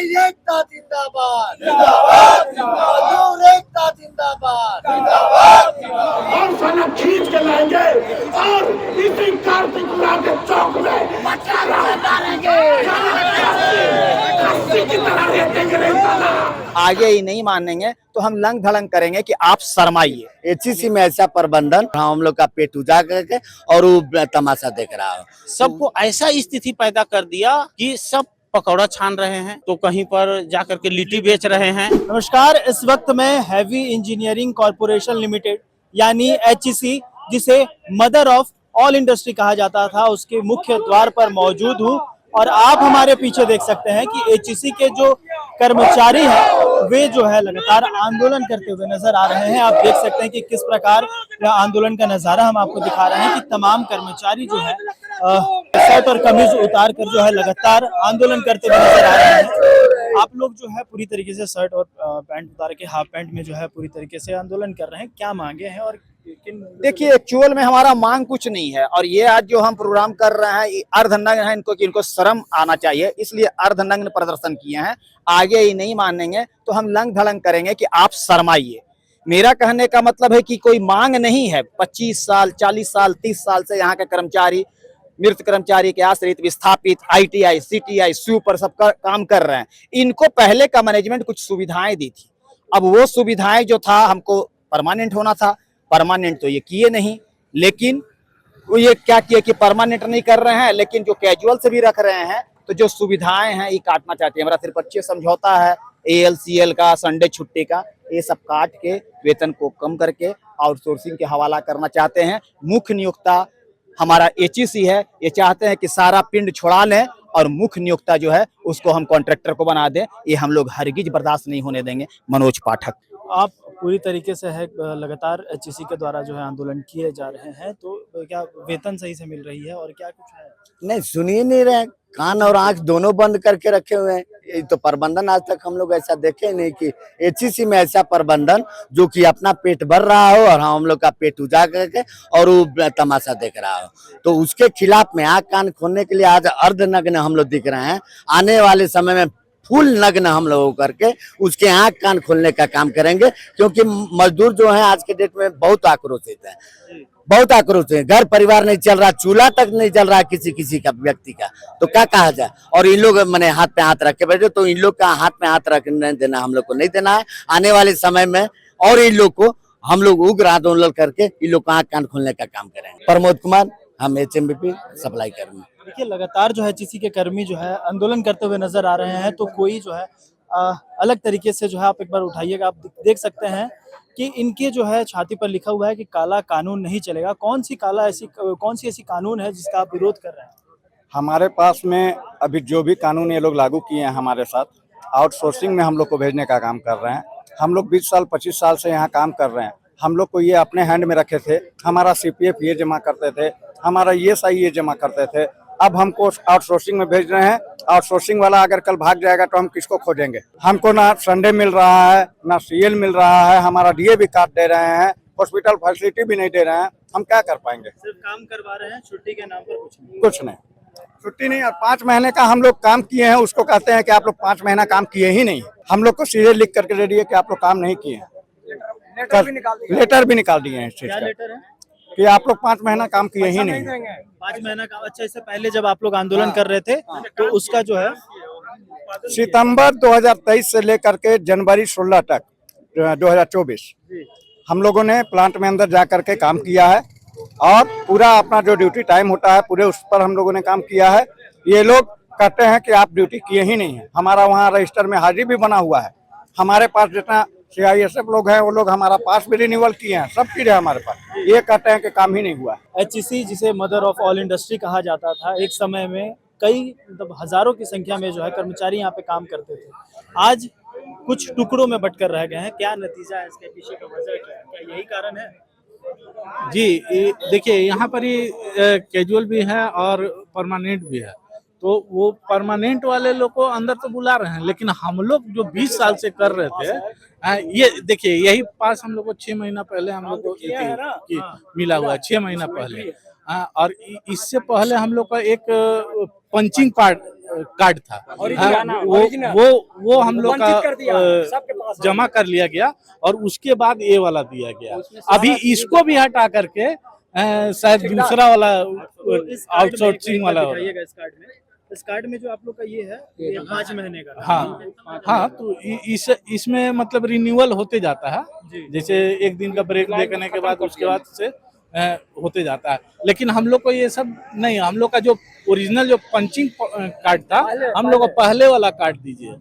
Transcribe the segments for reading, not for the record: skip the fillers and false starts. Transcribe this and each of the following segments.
भाई एकता जिंदाबाद जिंदाबाद मजदूर एकता जिंदाबाद जिंदाबाद और साला खींच के लाएंगे और इसी कार्तिक के चौक में खस्सी की तरह रहते रे साला। आगे ही नहीं मानेंगे तो हम लंग धड़ंग करेंगे कि आप शर्माइए। एचईसी में ऐसा प्रबंधन हम लोग का पेट उजा करके और वो तमाशा देख रहा है। सबको ऐसा स्थिति पैदा कर दिया कि सब पकौड़ा छान रहे हैं तो कहीं पर जाकर के लिट्टी बेच रहे हैं। नमस्कार, इस वक्त मैं हैवी इंजीनियरिंग कॉरपोरेशन लिमिटेड यानी एचईसी, जिसे मदर ऑफ ऑल इंडस्ट्री कहा जाता था, उसके मुख्य द्वार पर मौजूद हूँ। और आप हमारे पीछे देख सकते हैं कि एचईसी के जो कर्मचारी हैं वे जो है लगातार आंदोलन करते हुए नजर आ रहे हैं। आप देख सकते हैं कि किस प्रकार आंदोलन का नजारा हम आपको दिखा रहे हैं कि तमाम कर्मचारी जो है शर्ट और कमीज उतार कर जो है लगातार आंदोलन करते हुए नजर आ रहे हैं। आप लोग जो है पूरी तरीके से शर्ट और पैंट उतार के हाफ पैंट में जो है पूरी तरीके से आंदोलन कर रहे हैं। क्या मांगे हैं और देखिए, एक्चुअल में हमारा मांग कुछ नहीं है और ये आज जो हम प्रोग्राम कर रहे हैं अर्धनग्न है, इनको शर्म आना चाहिए, इसलिए अर्धनग्न प्रदर्शन किए हैं। आगे ही नहीं मानेंगे तो हम लंग धड़ंग करेंगे कि आप शर्माइए। मेरा कहने का मतलब है कि कोई मांग नहीं है। 25 साल 40 साल 30 साल से यहाँ के कर्मचारी, मृत कर्मचारी के आश्रित, विस्थापित, आईटीआई, सीटीआई, सुपर सब काम कर रहे हैं। इनको पहले का मैनेजमेंट कुछ सुविधाएं दी थी, अब वो सुविधाएं जो था हमको परमानेंट होना था, परमानेंट तो ये किए नहीं। लेकिन वो ये क्या किए कि परमानेंट नहीं कर रहे हैं, लेकिन जो कैजुअल से भी रख रहे हैं तो जो सुविधाएं हैं ये काटना चाहते हैं। हमारा त्रिपक्षीय समझौता है ALCL का, संडे छुट्टी का, ये सब काट के वेतन को कम करके आउटसोर्सिंग के हवाला करना चाहते हैं। मुख्य नियोक्ता हमारा एचईसी है, ये चाहते हैं कि सारा पिंड छोड़ा लें और मुख्य नियोक्ता जो है उसको हम कॉन्ट्रैक्टर को बना दें। ये हम लोग हरगिज बर्दाश्त नहीं होने देंगे। मनोज पाठक। आप पूरी तरीके से है लगातार एचईसी के द्वारा जो है आंदोलन किए जा रहे हैं, तो क्या वेतन सही से मिल रही है और क्या कुछ है? नहीं, सुनिए नहीं रहे, कान और आंख दोनों बंद करके रखे हुए हैं। ये तो प्रबंधन आज तक हम लोग ऐसा देखे नहीं कि एचईसी में ऐसा प्रबंधन जो कि अपना पेट भर रहा हो और हम लोग का पेट उजा करके और वो तमाशा देख रहा हो। तो उसके खिलाफ में आंख कान खोलने के लिए आज अर्धनग्न हम लोग दिख रहे हैं। आने वाले समय में फुल नग्न हम लोग करके उसके आंख कान खोलने का काम करेंगे, क्योंकि मजदूर जो है आज के डेट में बहुत आक्रोशित है, बहुत आक्रोशित है। घर परिवार नहीं चल रहा, चूल्हा तक नहीं चल रहा किसी का व्यक्ति का, तो क्या कहा जाए। और इन लोग मैंने हाथ पे हाथ रख के बैठे, तो इन लोग का हाथ पे हाथ रखने देना हम लोग को नहीं देना है। आने वाले समय में और इन लोग को हम लोग उग्र आंदोलन करके इन लोग का आंख कान खोलने का काम करेंगे। प्रमोद कुमार, हम HMBP सप्लाई कर्मी। देखिए, लगातार जो है एचईसी के कर्मी जो है आंदोलन करते हुए नजर आ रहे हैं, तो कोई जो है अलग तरीके से जो है आप एक बार उठाइएगा। आप देख सकते हैं कि इनके जो है छाती पर लिखा हुआ है कि काला कानून नहीं चलेगा। कौन सी ऐसी कानून है जिसका आप विरोध कर रहे हैं? हमारे पास में अभी जो भी कानून ये लोग लागू किए हैं हमारे साथ, आउटसोर्सिंग में हम लोग को भेजने का काम कर रहे हैं। हम लोग 20 साल 25 साल से यहाँ काम कर रहे हैं। हम लोग को ये अपने हैंड में रखे थे, हमारा CPF ये जमा करते थे, हमारा ESI ये जमा करते थे। अब हमको आउटसोर्सिंग में भेज रहे हैं। आउटसोर्सिंग वाला अगर कल भाग जाएगा तो हम किसको खोजेंगे? हमको ना संडे मिल रहा है, ना CL मिल रहा है, हमारा DA भी काट दे रहे हैं, हॉस्पिटल फैसिलिटी भी नहीं दे रहे हैं। हम क्या कर पाएंगे? सिर्फ काम करवा रहे हैं, छुट्टी के नाम पर कुछ नहीं, छुट्टी नहीं। और 5 महीने का हम लोग काम किए हैं, उसको कहते हैं कि आप लोग 5 महीना काम किए ही नहीं। हम लोग को सीधे लिख करके दे दिए कि आप लोग काम नहीं किए हैं। लेटर भी निकाल दिए हैं इस चीज का। लेटर है कि आप लोग 5 महीना काम किए ही नहीं। 5 महीना का। अच्छा, इससे पहले जब आप लोग आंदोलन कर रहे थे तो उसका जो है सितंबर 2023 से लेकर के जनवरी 16 तक 2024 हम लोगों ने प्लांट में अंदर जा करके काम किया है और पूरा अपना जो ड्यूटी टाइम होता है पूरे उस पर हम लोगों ने काम किया है। ये लोग कहते हैं कि आप ड्यूटी किए ही नहीं है। हमारा वहाँ रजिस्टर में हाजिरी भी बना हुआ है। हमारे पास जितना CISF लोग हैं वो लोग हमारा पास भी रिन्यूअल किए हैं, सब चीजें हमारे पास। ये कहते हैं कि काम ही नहीं हुआ। एचईसी, जिसे मदर ऑफ ऑल इंडस्ट्री कहा जाता था, एक समय में कई मतलब हजारों की संख्या में जो है कर्मचारी यहाँ पे काम करते थे, आज कुछ टुकड़ों में बंटकर रह गए हैं। क्या नतीजा है इसके पीछे का, वजह क्या यही कारण है? जी, देखिए यहाँ पर ही कैजुअल भी है और परमानेंट भी है। तो वो परमानेंट वाले लोग को अंदर तो बुला रहे हैं, लेकिन हम लोग जो 20 साल से कर रहे थे, ये देखिए यही पास हम लोग को 6 महीना पहले हम लोग को मिला हुआ है, 6 महीना पहले। और इससे पहले हम लोग का एक पंचिंग कार्ड था। वो हम लोग का जमा कर लिया गया और उसके बाद ये वाला दिया गया। अभी इसको भी हटा करके शायद दूसरा वाला आउटसोर्सिंग वाला होगा। इस कार्ड में जो आप लोग का ये है, ये 5 महीने का। हाँ, तो इसमें मतलब रिन्यूअल होते जाता है। जैसे एक दिन का ब्रेक देखने के बाद उसके बाद से होते जाता है। लेकिन हम लोग को ये सब नहीं, हम लोग का जो ओरिजिनल जो पंचिंग कार्ड था, हम लोग को पहले वाला कार्ड दीजिए,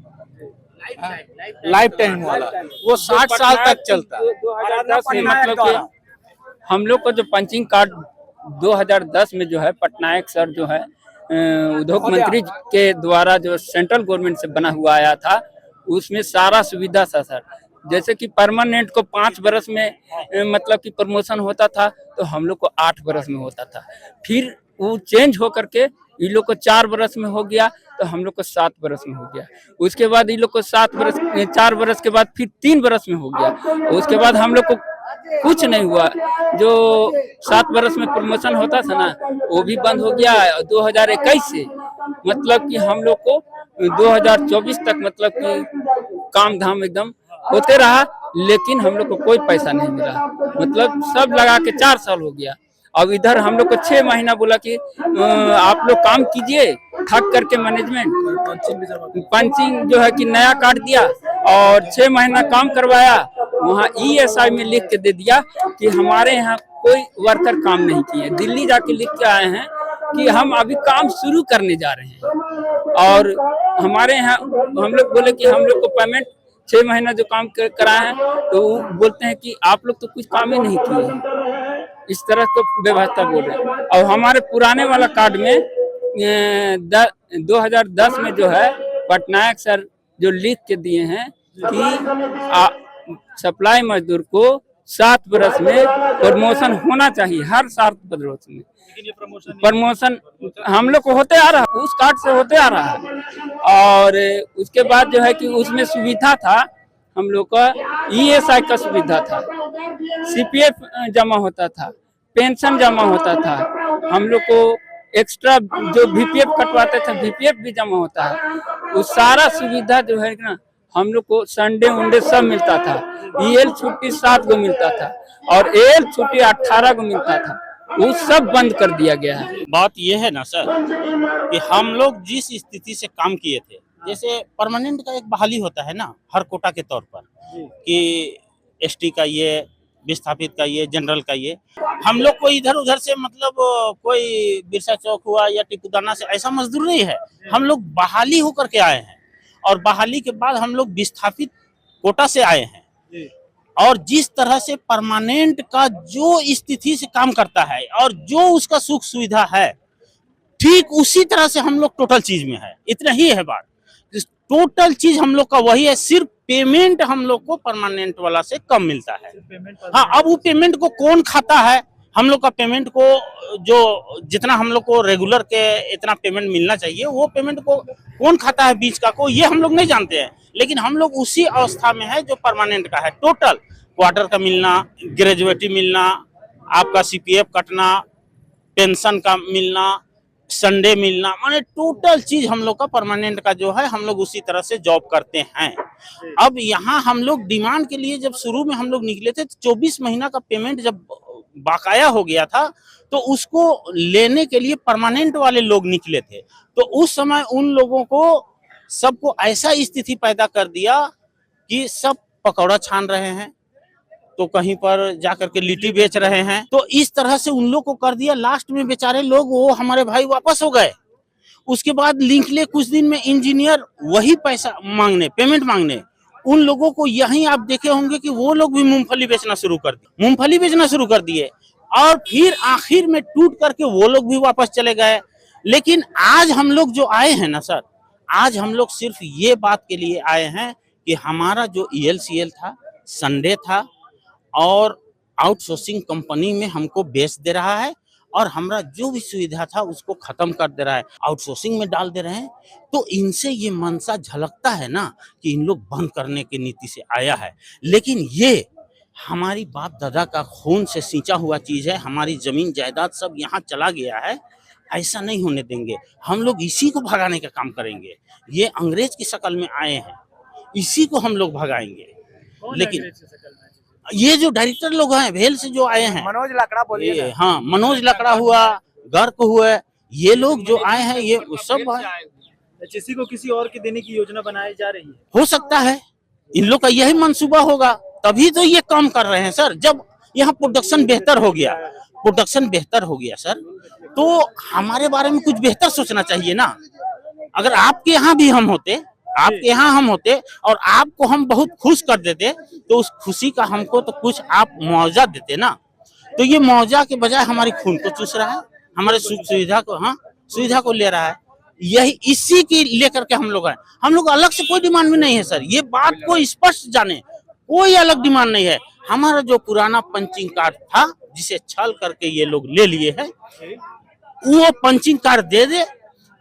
लाइफ टाइम वाला, वो 60 साल तक चलता है। 2010 में मतलब कि हम लोग को जो पंचिंग कार्ड 2010 में जो है पटनायक सर जो है उद्योग मंत्री के द्वारा जो सेंट्रल गवर्नमेंट से बना हुआ आया था, उसमें सारा सुविधा था सर। जैसे कि परमानेंट को 5 बरस में मतलब कि प्रमोशन होता था, तो हम लोग को 8 बरस में होता था। फिर वो चेंज हो करके ये लोग को 4 बरस में हो गया, तो हम लोग को 7 बरस में हो गया। उसके बाद ये लोग को 4 बरस के बाद फिर 3 बरस में हो गया। उसके बाद हम लोग को कुछ नहीं हुआ, जो 7 बरस में प्रमोशन होता था ना, वो भी बंद हो गया 2021 से। मतलब कि हम लोग को 2024 तक मतलब कि काम धाम एकदम होते रहा, लेकिन हम लोग को कोई पैसा नहीं मिला। मतलब सब लगा के 4 साल हो गया। अब इधर हम लोग को 6 महीना बोला कि आप लोग काम कीजिए, थक करके मैनेजमेंट पंचिंग जो है कि नया कार्ड दिया और 6 महीना काम करवाया। वहाँ ESI में लिख के दे दिया कि हमारे यहाँ कोई वर्कर काम नहीं किए। दिल्ली जाके लिख के आए हैं कि हम अभी काम शुरू करने जा रहे हैं। और हमारे यहाँ हम लोग बोले कि हम लोग को पेमेंट 6 महीना जो काम कराए हैं, तो वो बोलते हैं कि आप लोग तो कुछ काम ही नहीं किए। इस तरह तो व्यवस्था बोल रहे हैं। और हमारे पुराने वाला कार्ड में 2010 में जो है पटनायक सर जो लिख के दिए हैं कि सप्लाई मजदूर को 7 बरस में प्रमोशन होना चाहिए, हर 7 बरस में प्रमोशन हम लोग को होते आ रहा है, उस कार्ड से होते आ रहा है। और उसके बाद जो है कि उसमें सुविधा था, हम लोग का ESI का सुविधा था, CPF जमा होता था, पेंशन जमा होता था, हम लोग को एक्स्ट्रा जो VPF कटवाते थे VPF भी जमा होता है। वो सारा सुविधा जो है ना, हम लोग को संडे वनडे सब मिलता था। EL छुट्टी 7 को मिलता था और AL छुट्टी 18 को मिलता था। वो सब बंद कर दिया गया है। बात यह है ना सर कि हम लोग जिस स्थिति से काम किए थे, जैसे परमानेंट का एक बहाली होता है ना हर कोटा के तौर पर, कि ST का ये, विस्थापित का ये, जनरल का ये, हम लोग को इधर उधर से मतलब कोई बिरसा चौक हुआ या टिपुदाना से ऐसा मजदूर नहीं है। हम लोग बहाली होकर के आए हैं और बहाली के बाद हम लोग विस्थापित कोटा से आए हैं। और जिस तरह से परमानेंट का जो स्थिति से काम करता है और जो उसका सुख सुविधा है, ठीक उसी तरह से हम लोग टोटल चीज में है। इतना ही है बात, टोटल चीज हम लोग का वही है। सिर्फ पेमेंट हम लोग को परमानेंट वाला से कम मिलता है। हाँ, अब वो पेमेंट को कौन खाता है, हम लोग का पेमेंट को जो जितना हम लोग को रेगुलर के इतना पेमेंट मिलना चाहिए, वो पेमेंट को कौन खाता है बीच का को, ये हम लोग नहीं जानते हैं। लेकिन हम लोग उसी अवस्था में है जो परमानेंट का है। टोटल क्वार्टर का मिलना, ग्रेजुएटी मिलना, आपका CPF कटना, पेंशन का मिलना, संडे मिलना, माने टोटल चीज हम लोग का परमानेंट का जो है, हम लोग उसी तरह से जॉब करते हैं। अब यहाँ हम लोग डिमांड के लिए जब शुरू में हम लोग निकले थे, 24 महीना का पेमेंट जब बकाया हो गया था, तो उसको लेने के लिए परमानेंट वाले लोग निकले थे। तो उस समय उन लोगों को सबको ऐसा स्थिति पैदा कर दिया कि सब पकौड़ा छान रहे हैं, तो कहीं पर जाकर के लिट्टी बेच रहे हैं। तो इस तरह से उन लोग को कर दिया। लास्ट में बेचारे लोग, वो हमारे भाई वापस हो गए। उसके बाद लिंक ले कुछ दिन में इंजीनियर वही पैसा मांगने, पेमेंट मांगने। उन लोगों को यहीं आप देखे होंगे कि वो लोग भी मूंगफली बेचना शुरू कर दिए, मूंगफली बेचना शुरू कर दिए। और फिर आखिर में टूट करके वो लोग भी वापस चले गए। लेकिन आज हम लोग जो आए हैं ना सर, आज हम लोग सिर्फ ये बात के लिए आए हैं कि हमारा जो ELCL था, संडे था, और आउटसोर्सिंग कंपनी में हमको बेच दे रहा है, और हमारा जो भी सुविधा था उसको खत्म कर दे रहा है, आउटसोर्सिंग में डाल दे रहे हैं। तो इनसे ये मनसा झलकता है ना कि इन लोग बंद करने की नीति से आया है। लेकिन ये हमारी बाप दादा का खून से सींचा हुआ चीज है। हमारी जमीन जायदाद सब यहाँ चला गया है। ऐसा नहीं होने देंगे। हम लोग इसी को भगाने का काम करेंगे। ये अंग्रेज की शक्ल में आए हैं, इसी को हम लोग भगाएंगे। लेकिन ये जो डायरेक्टर लोग हैं भेल से जो आए हैं, मनोज लकड़ा बोलिए ये हाँ मनोज लकड़ा हुआ, गर्क हुआ, ये लोग जो आए हैं ये सब एचएससी को किसी और के देने की योजना बनाई जा रही है। हो सकता है इन लोग का यही मंसूबा होगा, तभी तो ये काम कर रहे हैं सर। जब यहाँ प्रोडक्शन बेहतर हो गया, सर, तो हमारे बारे में कुछ बेहतर सोचना चाहिए ना। अगर आपके यहाँ भी हम होते, और आपको हम बहुत खुश कर देते, तो उस खुशी का हमको तो कुछ आप मुआवजा देते ना। तो ये मुआवजा के बजाय हमारी खून को चूस रहा है, हमारे सुविधा को ले रहा है। यही इसी की लेकर के हम लोग हैं। हम लोग अलग से कोई डिमांड में नहीं है सर, ये बात को स्पष्ट जाने, कोई अलग डिमांड नहीं है। हमारा जो पुराना पंचिंग कार्ड था जिसे छल करके ये लोग ले लिए हैं, वो पंचिंग कार्ड दे दे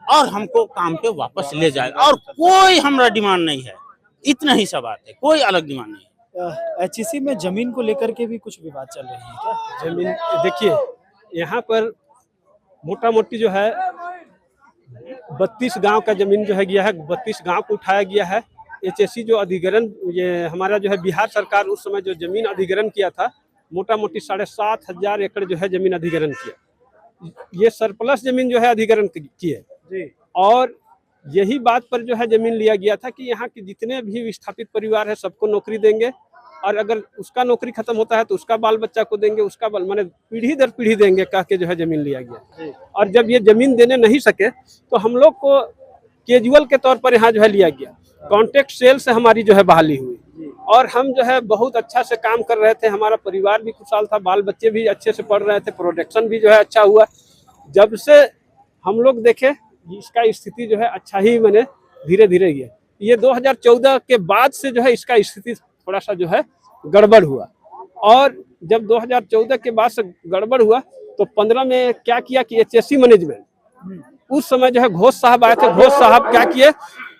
और हमको काम पे वापस ले जाए, और कोई हमारा डिमांड नहीं है। इतना ही सब बात है, कोई अलग डिमांड नहीं है। एचईसी में जमीन को लेकर के भी कुछ विवाद चल रही है क्या? जमीन देखिए, यहाँ पर मोटा मोटी जो है 32 गांव का जमीन जो है गया है, 32 गांव को उठाया गया है। एचएससी जो अधिग्रहण, ये हमारा जो है बिहार सरकार उस समय जो जमीन अधिग्रहण किया था, मोटा मोटी 7,500 एकड़ जो है जमीन अधिग्रहण किया। ये सरप्लस जमीन जो है अधिग्रहण की है जी। और यही बात पर जो है जमीन लिया गया था कि यहाँ के जितने भी विस्थापित परिवार है सबको नौकरी देंगे, और अगर उसका नौकरी खत्म होता है तो उसका बाल बच्चा को देंगे, उसका बाल माने पीढ़ी दर पीढ़ी देंगे कह के जो है जमीन लिया गया। और जब ये जमीन देने नहीं सके तो हम लोग को कैजुअल के तौर पर यहाँ जो है लिया गया। कॉन्ट्रैक्ट सेल से हमारी जो है बहाली हुई, और हम जो है बहुत अच्छा से काम कर रहे थे। हमारा परिवार भी खुशहाल था, बाल बच्चे भी अच्छे से पढ़ रहे थे, प्रोडक्शन भी जो है अच्छा हुआ। जब से हम लोग देखे इसका स्थिति जो है अच्छा ही मैंने धीरे धीरे गया। ये 2014 के बाद से जो है इसका स्थिति थोड़ा सा जो है गड़बड़ हुआ, और जब 2014 के बाद से गड़बड़ हुआ तो 15 में क्या किया कि एचएससी मैनेजमेंट, उस समय जो है घोष साहब आए थे। घोष साहब क्या किए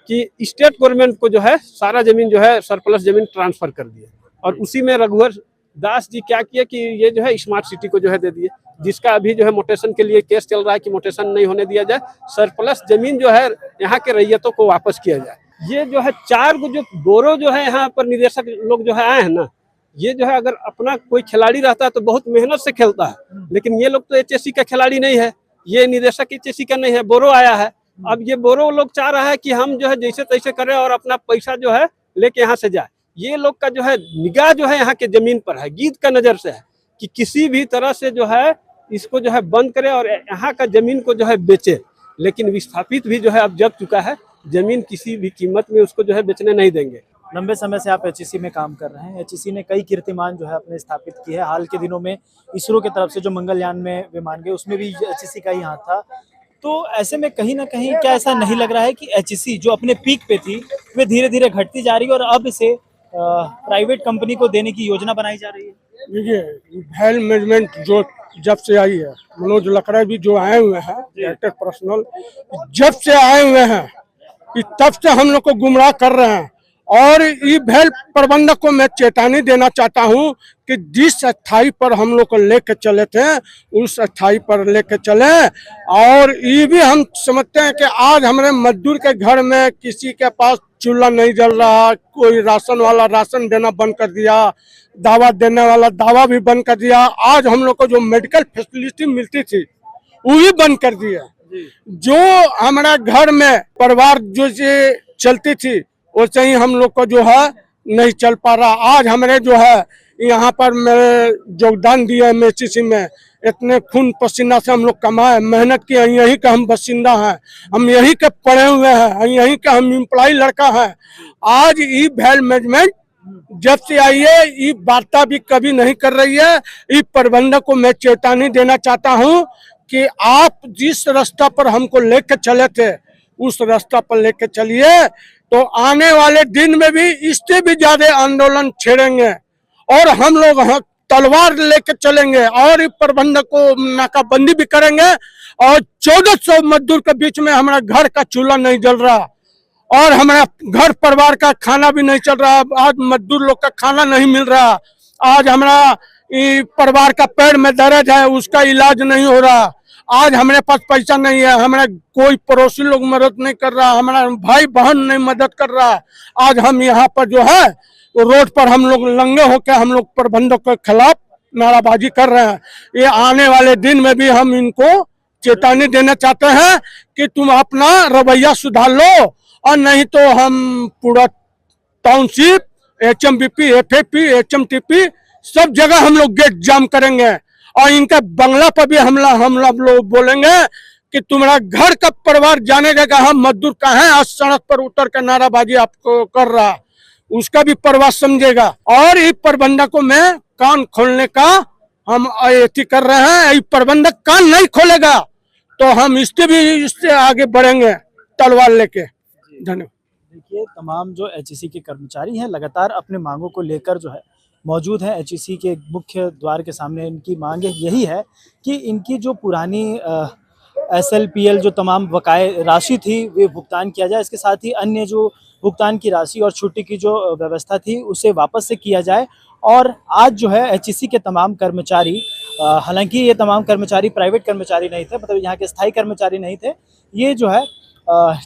कि स्टेट गवर्नमेंट को जो है सारा जमीन जो है सरप्लस जमीन ट्रांसफर कर दिया, और उसी में रघुवर दास जी क्या किए कि ये जो है स्मार्ट सिटी को जो है दे दिए, जिसका अभी जो है मोटेशन के लिए केस चल रहा है कि मोटेशन नहीं होने दिया जाए, सरप्लस जमीन जो है यहाँ के रैयतों को वापस किया जाए। ये जो है 4 जो बोरो जो है यहाँ पर निदेशक लोग जो है आए हैं ना, ये जो है अगर अपना कोई खिलाड़ी रहता है तो बहुत मेहनत से खेलता है, लेकिन ये लोग तो एचएससी का खिलाड़ी नहीं है, ये निदेशक एचएससी का नहीं है, बोरो आया है। अब ये बोरो लोग चाह रहा है कि हम जो है जैसे तैसे करें और अपना पैसा जो है लेके यहाँ से जाए। ये लोग का जो है निगाह जो है यहाँ के जमीन पर है, गीत का नजर से है कि किसी भी तरह से जो है इसको जो है बंद करे और यहाँ का जमीन को जो है बेचे। लेकिन विस्थापित भी जो है अब जब चुका है, जमीन किसी भी कीमत में उसको जो है बेचने नहीं देंगे। लंबे समय से आप एचईसी में काम कर रहे हैं। एचईसी ने कई कीर्तिमान जो है अपने स्थापित किए हैं। हाल के दिनों में इसरो की तरफ से जो मंगलयान में विमान गए उसमें भी एचईसी का ही हाथ था। तो ऐसे में कहीं ना कहीं क्या ऐसा नहीं लग रहा है कि एचईसी जो अपने पीक पे थी वे धीरे धीरे घटती जा रही है और अब इसे प्राइवेट कंपनी को देने की योजना बनाई जा रही है? देखिए, भेल मैनेजमेंट जो जब से आई है, मनोज लकड़ा भी जो आए हुए हैं डायरेक्टर पर्सनल, जब से आए हुए हैं कि तब से हम लोग को गुमराह कर रहे हैं। और ये भेल प्रबंधक को मैं चेतावनी देना चाहता हूं कि जिस स्थाई पर हम लोग को लेके चले थे उस स्थाई पर लेके चले। और ये भी हम समझते हैं कि आज हमारे मजदूर के घर में किसी के पास चूल्हा नहीं जल रहा, कोई राशन वाला राशन देना बंद कर दिया, दावा देने वाला दावा भी बंद कर दिया। आज हम लोग को जो मेडिकल फैसिलिटी मिलती थी वो भी बंद कर दिया। जो हमारा घर में परिवार जो चलती थी वैसे ही हम लोग को जो है नहीं चल पा रहा। आज हमारे जो है यहाँ पर मेरे योगदान दिया है एचईसी में, इतने खून पसीना से हम लोग कमाए, मेहनत किए, यहीं का हम बासिंदा हैं, हम यहीं के पढ़े हुए हैं, यहीं का हम एम्प्लॉय लड़का है। आज ये भेल मैनेजमेंट जब से आई है ये वार्ता भी कभी नहीं कर रही है। ये प्रबंधक को मैं चेतावनी देना चाहता हूँ कि आप जिस रास्ता पर हमको लेकर चले थे उस रास्ता पर लेकर चलिए, तो आने वाले दिन में भी इससे भी ज्यादा आंदोलन छेड़ेंगे और हम लोग तलवार लेकर चलेंगे और प्रबंधक को नाकाबंदी भी करेंगे। और 1400 मजदूर के बीच में हमारा घर का चूल्हा नहीं जल रहा और हमारा घर परिवार का खाना भी नहीं चल रहा। आज मजदूर लोग का खाना नहीं मिल रहा। आज हमारा परिवार का पैर में दर्द है, उसका इलाज नहीं हो रहा। आज हमारे पास पैसा नहीं है, हमारा कोई पड़ोसी लोग मदद नहीं कर रहा, हमारा भाई बहन नहीं मदद कर रहा है। आज हम यहाँ पर जो है रोड पर हम लोग नंगे होकर हम लोग प्रबंधक के खिलाफ नाराबाजी कर रहे हैं। ये आने वाले दिन में भी हम इनको चेतावनी देना चाहते हैं कि तुम अपना रवैया सुधार लो, और नहीं तो हम पूरा टाउनशिप, HMBP, FFP, HMTP सब जगह हम लोग गेट जाम करेंगे, और इनका बंगला पर भी हम लोग बोलेंगे कि तुम्हारा घर का परिवार जाने देगा हम मजदूर का है, आज सड़क पर उतर कर नाराबाजी आपको कर रहा है, उसका भी परवाह समझेगा। और इस प्रबंधकों में कान खोलने का हम अथी कर रहे हैं। ये प्रबंधक कान नहीं खोलेगा तो हम इससे आगे बढ़ेंगे तलवार लेके। धन्यवाद। देखिए, तमाम जो HEC के कर्मचारी हैं लगातार अपने मांगों को लेकर जो है मौजूद हैं HEC के मुख्य द्वार के सामने। इनकी मांग यही है कि इनकी जो पुरानी SLPL जो तमाम बकाये राशि थी वे भुगतान किया जाए, इसके साथ ही अन्य जो भुगतान की राशि और छुट्टी की जो व्यवस्था थी उसे वापस से किया जाए। और आज जो है HEC के तमाम कर्मचारी, हालांकि ये तमाम कर्मचारी प्राइवेट कर्मचारी नहीं थे, मतलब यहाँ के स्थायी कर्मचारी नहीं थे, ये जो है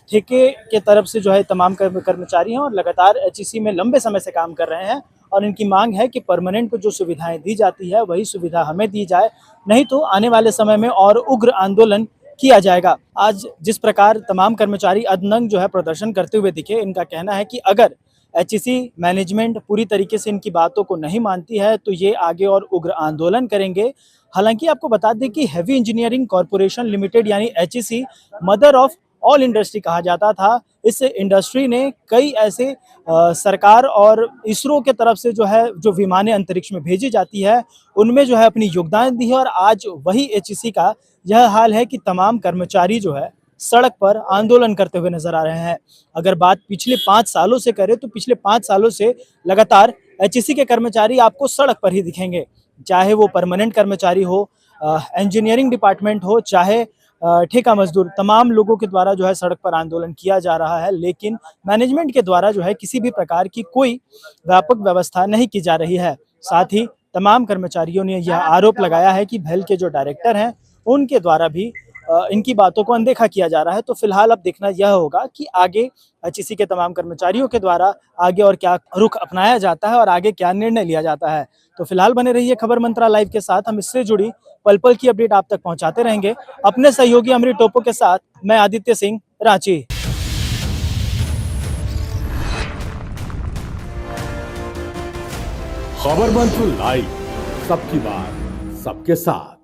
ठेके के तरफ से जो है तमाम कर्मचारी हैं और लगातार HEC में लंबे समय से काम कर रहे हैं। और इनकी मांग है कि परमानेंट को जो सुविधाएं दी जाती है वही सुविधा हमें दी जाए, नहीं तो आने वाले समय में और उग्र आंदोलन किया जाएगा। आज जिस प्रकार तमाम कर्मचारी अधनंग जो है प्रदर्शन करते हुए दिखे, इनका कहना है कि अगर HEC मैनेजमेंट पूरी तरीके से इनकी बातों को नहीं मानती है तो ये आगे और उग्र आंदोलन करेंगे। हालांकि आपको बता दें कि हैवी इंजीनियरिंग कॉरपोरेशन लिमिटेड यानी HEC mother of all industry कहा जाता था। इस इंडस्ट्री ने कई ऐसे सरकार और इसरो के तरफ से जो है जो विमानें अंतरिक्ष में भेजी जाती है उनमें जो है अपनी योगदान दी है। और आज वही HEC का यह हाल है कि तमाम कर्मचारी जो है सड़क पर आंदोलन करते हुए नजर आ रहे हैं। अगर बात पिछले 5 सालों से करें तो पिछले 5 सालों से लगातार HEC के कर्मचारी आपको सड़क पर ही दिखेंगे, चाहे वो परमानेंट कर्मचारी हो, इंजीनियरिंग डिपार्टमेंट हो, चाहे ठेका मजदूर, तमाम लोगों के द्वारा जो है सड़क पर आंदोलन किया जा रहा है। लेकिन मैनेजमेंट के द्वारा जो है किसी भी प्रकार की कोई व्यापक व्यवस्था नहीं की जा रही है। साथ ही तमाम कर्मचारियों ने यह आरोप लगाया है कि भेल के जो डायरेक्टर हैं उनके द्वारा भी इनकी बातों को अनदेखा किया जा रहा है। तो फिलहाल अब देखना यह होगा कि आगे HEC के तमाम कर्मचारियों के द्वारा आगे और क्या रुख अपनाया जाता है और आगे क्या निर्णय लिया जाता है। तो फिलहाल बने रहिए खबर मंत्रा लाइव के साथ, हम इससे जुड़ी पल पल की अपडेट आप तक पहुंचाते रहेंगे। अपने सहयोगी अमृत टोपो के साथ मैं आदित्य सिंह, रांची। खबर मंत्र लाइव, सबकी बात सबके साथ।